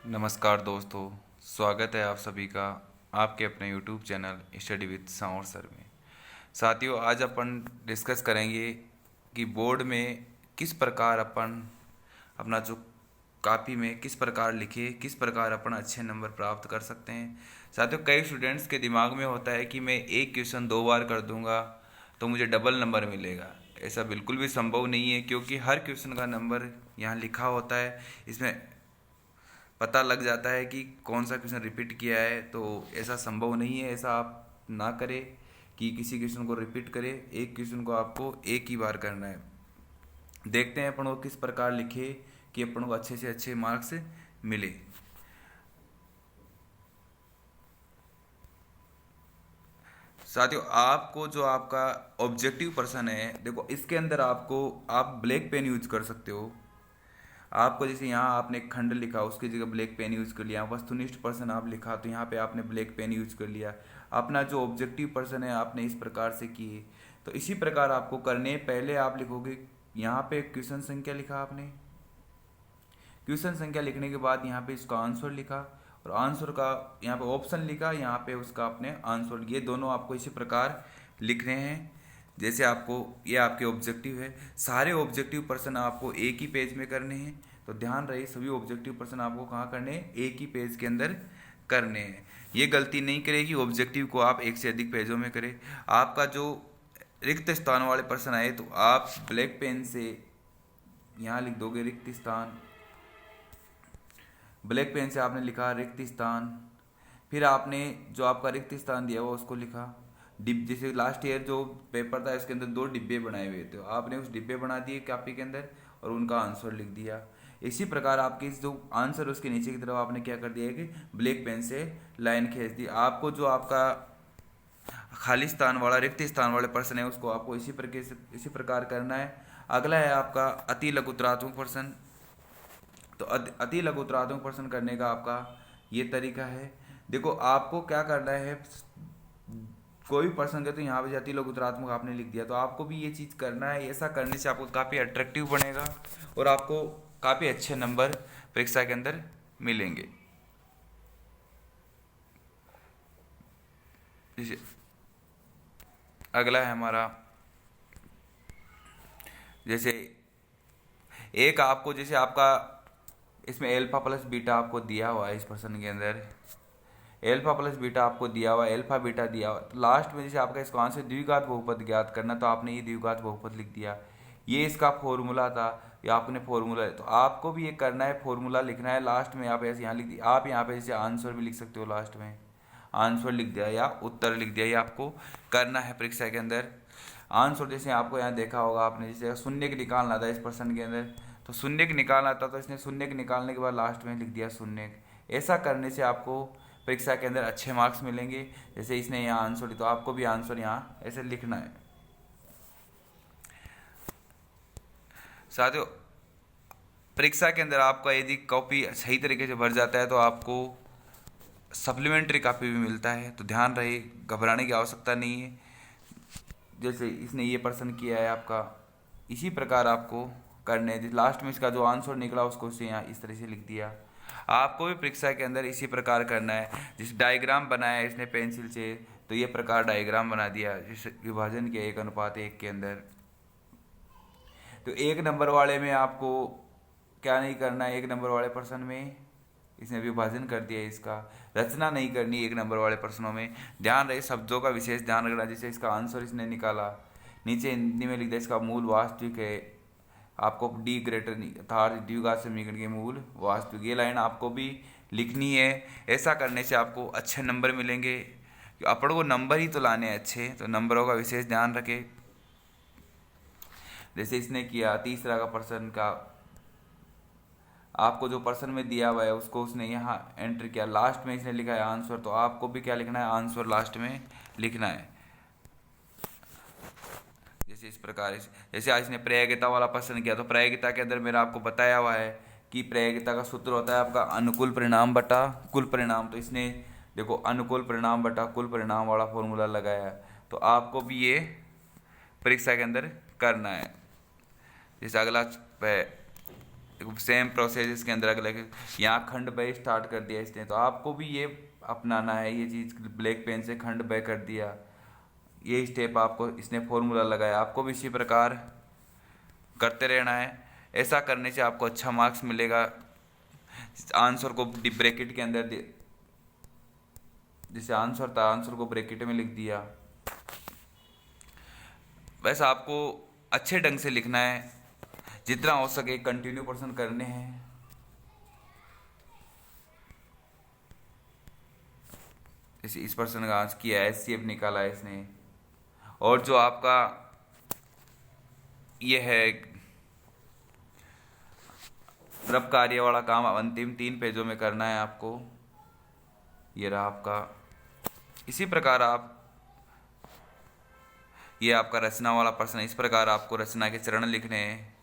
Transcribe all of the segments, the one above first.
नमस्कार दोस्तों, स्वागत है आप सभी का आपके अपने YouTube channel study with Sanwar sir में। साथियों, आज अपन डिस्कस करेंगे कि बोर्ड में किस प्रकार अपन अपना जो कॉपी में किस प्रकार लिखे, किस प्रकार अपन अच्छे नंबर प्राप्त कर सकते हैं। साथियों, कई स्टूडेंट्स के दिमाग में होता है कि मैं एक क्वेश्चन 2 बार कर दूंगा तो मुझे डबल नंबर मिलेगा। ऐसा बिल्कुल भी संभव नहीं है, क्योंकि हर क्वेश्चन का नंबर यहाँ लिखा होता है। इसमें पता लग जाता है कि कौन सा क्वेश्चन रिपीट किया है, तो ऐसा संभव नहीं है। ऐसा आप ना करें कि किसी क्वेश्चन को रिपीट करें। एक क्वेश्चन को आपको एक ही बार करना है। देखते हैं अपन को किस प्रकार लिखे कि अपन को अच्छे से अच्छे मार्क्स मिले। साथियों, आपको जो आपका ऑब्जेक्टिव पर्सन है, देखो इसके अंदर आपको आप ब्लैक पेन यूज कर सकते हो। आपको जैसे यहाँ आपने एक खंड लिखा, उसकी जगह ब्लैक पेन यूज कर लिया। वस्तुनिष्ठ पर्सन आप लिखा तो यहाँ पे आपने ब्लैक पेन यूज कर लिया। अपना जो ऑब्जेक्टिव पर्सन है आपने इस प्रकार से किए। तो इसी प्रकार आपको करने, पहले आप लिखोगे यहाँ पे क्वेश्चन संख्या लिखा आपने। क्वेश्चन संख्या लिखने के बाद यहाँ पे इसका आंसर लिखा, और आंसर का यहाँ पे ऑप्शन लिखा, यहाँ पे उसका आपने आंसर। ये दोनों आपको इसी प्रकार लिखने हैं जैसे आपको, ये आपके ऑब्जेक्टिव है। सारे ऑब्जेक्टिव पर्सन आपको एक ही पेज में करने हैं। तो ध्यान रहे, सभी ऑब्जेक्टिव पर्सन आपको कहाँ करने हैं, एक ही पेज के अंदर करने हैं। ये गलती नहीं करें कि ऑब्जेक्टिव को आप एक से अधिक पेजों में करें। आपका जो रिक्त स्थान वाले पर्सन आए तो आप ब्लैक पेन से यहाँ लिख दोगे रिक्त स्थान। ब्लैक पेन से आपने लिखा रिक्त स्थान, फिर आपने जो आपका रिक्त स्थान दिया हुआ उसको लिखा। डिब जैसे लास्ट ईयर जो पेपर था इसके अंदर 2 डिब्बे बनाए हुए थे, आपने उस डिब्बे बना दिए कॉपी के अंदर और उनका आंसर लिख दिया। इसी प्रकार आपके जो आंसर उसके नीचे की तरफ आपने क्या कर दिया है कि ब्लैक पेन से लाइन खींच दी। आपको जो आपका खाली स्थान वाला रिक्त स्थान वाले पर्सन है उसको आपको इसी प्रकार करना है। अगला है आपका अति लघुतरात्मक पर्सन। तो अति लघुतरात्मक पर्सन करने का आपका ये तरीका है। देखो आपको क्या करना है, कोई भी पर्सन के तो यहाँ पे अति लघुतरात्मक आपने लिख दिया, तो आपको भी ये चीज़ करना है। ऐसा करने से आपको काफ़ी अट्रैक्टिव बनेगा और आपको काफ़ी अच्छे नंबर परीक्षा के अंदर मिलेंगे। जैसे अगला है हमारा, जैसे एक आपको, जैसे आपका इसमें एल्फा प्लस बीटा आपको दिया हुआ है, इस पर्सन के अंदर एल्फा प्लस बीटा आपको दिया हुआ है, एल्फा बीटा दिया हुआ। तो लास्ट में जैसे आपका इसको आंसर द्विघात बहुपद ज्ञात करना, तो आपने ये द्विघात बहुपद लिख दिया। ये इसका फॉर्मूला था, ये आपने फॉर्मूला है। तो आपको भी ये करना है, फॉर्मूला लिखना है। लास्ट में आप ऐसे यहाँ लिख दिया, आप यहाँ पे जैसे आंसर भी लिख सकते हो। लास्ट में आंसर लिख दिया या उत्तर लिख दिया, ये आपको करना है परीक्षा के अंदर। आंसर जैसे आपको यहाँ देखा होगा आपने, जैसे शून्य के निकालना था इस पर्सन के अंदर, तो शून्य के निकालना था तो इसने शून्य के निकालने के बाद लास्ट में लिख दिया शून्य। ऐसा करने से आपको परीक्षा के अंदर अच्छे मार्क्स मिलेंगे। जैसे इसने यहाँ आंसर, तो आपको भी आंसर यहाँ ऐसे लिखना है। साथियों, परीक्षा के अंदर आपका यदि कॉपी सही तरीके से भर जाता है तो आपको सप्लीमेंट्री कॉपी भी मिलता है। तो ध्यान रहे, घबराने की आवश्यकता नहीं है। जैसे इसने ये पर्सन किया है आपका, इसी प्रकार आपको करने हैं। लास्ट में इसका जो आंसर निकला उसको उसे यहाँ इस तरह से लिख दिया। आपको भी परीक्षा के अंदर इसी प्रकार करना है। जिस डायग्राम बनाया है इसने पेंसिल से, तो ये प्रकार डायग्राम बना दिया जिस विभाजन के 1:1 के अंदर। तो 1 नंबर वाले में आपको क्या नहीं करना है, 1 नंबर वाले पर्सन में इसने विभाजन कर दिया। इसका रचना नहीं करनी 1 नंबर वाले प्रश्नों में। ध्यान रहे, शब्दों का विशेष ध्यान रखना। जैसे इसका आंसर इसने निकाला, नीचे हिंदी में लिख दिया इसका मूल वास्तविक है। आपको डी ग्रेटर अर्थात द्विघात समीकरण के मूल वास्तविक, ये लाइन आपको भी लिखनी है। ऐसा करने से आपको अच्छे नंबर मिलेंगे। अपन को नंबर ही तो लाने हैं अच्छे, तो नंबरों का विशेष ध्यान रखें। जैसे इसने किया तीसरा का पर्सन का, आपको जो पर्सन में दिया हुआ है उसको उसने यहाँ एंटर किया, लास्ट में इसने लिखा है आंसर, तो आपको भी क्या लिखना है, आंसर लास्ट में लिखना है। जैसे इस प्रकार जैसे आज इसने प्रायिकता वाला पर्सन किया, तो प्रायिकता के अंदर मेरा आपको बताया हुआ है कि प्रायिकता का सूत्र होता है आपका अनुकूल परिणाम बटा कुल परिणाम। तो इसने देखो अनुकूल परिणाम बटा कुल परिणाम वाला फॉर्मूला लगाया है। तो आपको भी ये परीक्षा के अंदर करना है। जैसे अगला सेम प्रोसेस इसके अंदर अगले यहाँ खंड बय स्टार्ट कर दिया इसने, तो आपको भी ये अपनाना है। ये चीज़ ब्लैक पेन से खंड बय कर दिया, ये स्टेप आपको इसने फॉर्मूला लगाया, आपको भी इसी प्रकार करते रहना है। ऐसा करने से आपको अच्छा मार्क्स मिलेगा। आंसर को ब्रैकेट के अंदर जैसे आंसर था, आंसर को ब्रैकेट में लिख दिया। वैसे आपको अच्छे ढंग से लिखना है, जितना हो सके कंटिन्यू पर्सन करने हैं। जैसे इस पर्सन का आंसर किया, HCF निकाला है इसने। और जो आपका ये है रब कार्य वाला काम अंतिम 3 पेजों में करना है आपको। ये रहा आपका। इसी प्रकार आप ये आपका रचना वाला प्रश्न, इस प्रकार आपको रचना के चरण लिखने हैं।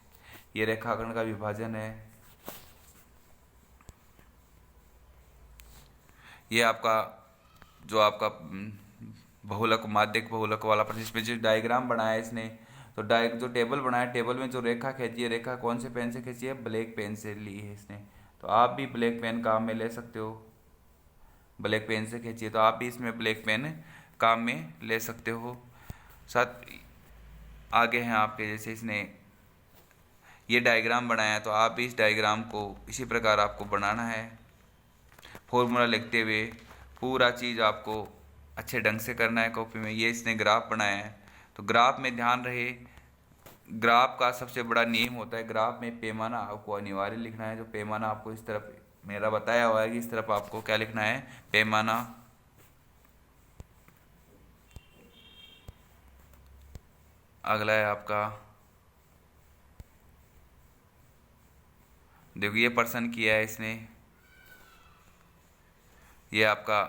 ये रेखाखंड का विभाजन है। ये आपका जो आपका बहुलक माध्यक बहुलक वाला प्रश्न, इसमें जो डायग्राम बनाया है इसने, तो जो टेबल बनाया, टेबल में जो रेखा खींची है, रेखा कौन से पेन से खींची है? ब्लैक पेन से ली है इसने। तो आप भी ब्लैक पेन काम में ले सकते हो। ब्लैक पेन से खींची है तो आप भी इसमें ब्लैक पेन काम में ले सकते हो। साथ आगे हैं आपके, जैसे इसने ये डायग्राम बनाया, तो आप भी इस डायग्राम को इसी प्रकार आपको बनाना है। फॉर्मूला लिखते हुए पूरा चीज़ आपको अच्छे ढंग से करना है कॉपी में। ये इसने ग्राफ बनाया है, तो ग्राफ में ध्यान रहे, ग्राफ का सबसे बड़ा नियम होता है, ग्राफ में पैमाना आपको अनिवार्य लिखना है। जो पैमाना आपको इस तरफ मेरा बताया हुआ है कि इस तरफ आपको क्या लिखना है? पैमाना। अगला है आपका, देखो ये पर्सन किया है इसने, ये आपका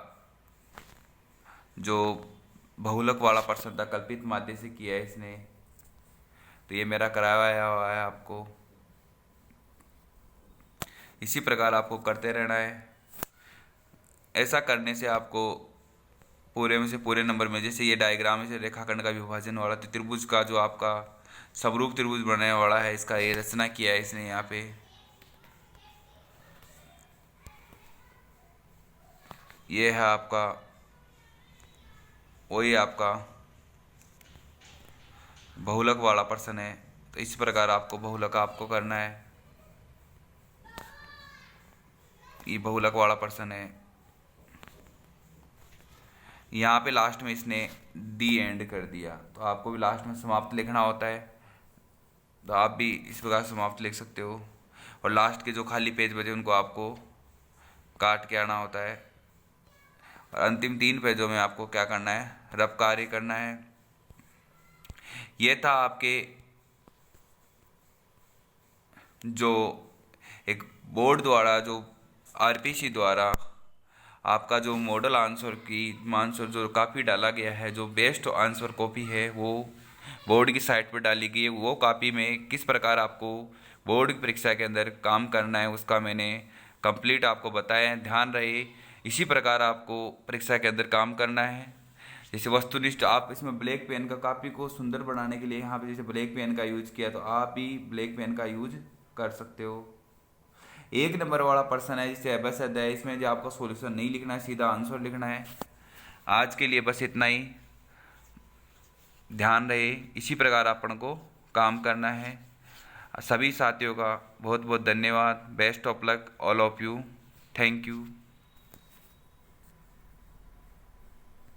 जो बहुलक वाला प्रश्न था कल्पित माध्य से किया है इसने, तो ये मेरा कराया हुआ है आपको। इसी प्रकार आपको करते रहना है। ऐसा करने से आपको पूरे में से पूरे नंबर में, जैसे ये डायग्राम है, रेखाखंड का विभाजन वाला, तो त्रिभुज का जो आपका समरूप त्रिभुज बनने वाला है, इसका ये रचना किया है इसने यहाँ पे। ये है आपका वही आपका बहुलक वाला प्रश्न है, तो इस प्रकार आपको बहुलक आपको करना है। ये बहुलक वाला प्रश्न है। यहाँ पे लास्ट में इसने दी एंड कर दिया, तो आपको भी लास्ट में समाप्त लिखना होता है, तो आप भी इस प्रकार समाप्त लिख सकते हो। और लास्ट के जो खाली पेज बचे उनको आपको काट के आना होता है। और अंतिम 3 पेजों में आपको क्या करना है? रब कार्य करना है। ये था आपके जो एक बोर्ड द्वारा, जो RPC द्वारा आपका जो मॉडल आंसर जो कॉपी डाला गया है, जो बेस्ट आंसर कॉपी है वो बोर्ड की साइट पर डाली गई है। वो कॉपी में किस प्रकार आपको बोर्ड की परीक्षा के अंदर काम करना है उसका मैंने कंप्लीट आपको बताया है। ध्यान रहे, इसी प्रकार आपको परीक्षा के अंदर काम करना है। जैसे वस्तुनिष्ठ, आप इसमें ब्लैक पेन का कॉपी को सुंदर बनाने के लिए यहाँ पे जैसे ब्लैक पेन का यूज किया, तो आप भी ब्लैक पेन का यूज कर सकते हो। 1 नंबर वाला प्रश्न है जिसे बस अध्याय, इसमें जो आपको सॉल्यूशन नहीं लिखना है, सीधा आंसर लिखना है। आज के लिए बस इतना ही। ध्यान रहे, इसी प्रकार अपन को काम करना है। सभी साथियों का बहुत बहुत धन्यवाद। Best of luck all of you. Thank you.